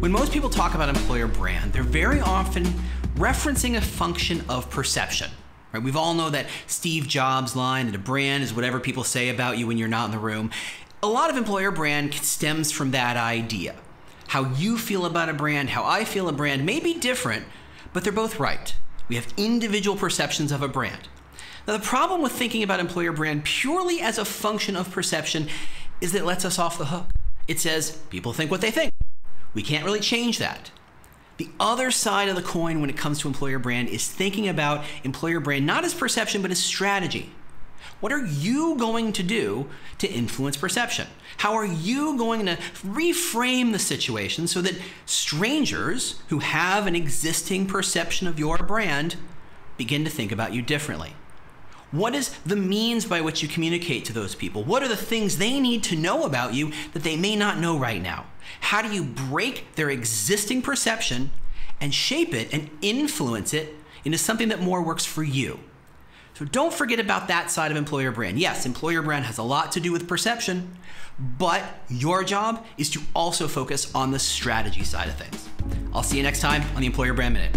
When most people talk about employer brand, they're very often referencing a function of perception. Right? We've all know that Steve Jobs line that a brand is whatever people say about you when you're not in the room. A lot of employer brand stems from that idea. How you feel about a brand, how I feel a brand may be different, but they're both right. We have individual perceptions of a brand. Now, the problem with thinking about employer brand purely as a function of perception is that it lets us off the hook. It says people think what they think. We can't really change that. The other side of the coin when it comes to employer brand is thinking about employer brand not as perception, but as strategy. What are you going to do to influence perception? How are you going to reframe the situation so that strangers who have an existing perception of your brand begin to think about you differently? What is the means by which you communicate to those people? What are the things they need to know about you that they may not know right now? How do you break their existing perception and shape it and influence it into something that more works for you? So don't forget about that side of employer brand. Yes, employer brand has a lot to do with perception, but your job is to also focus on the strategy side of things. I'll see you next time on the Employer Brand Minute.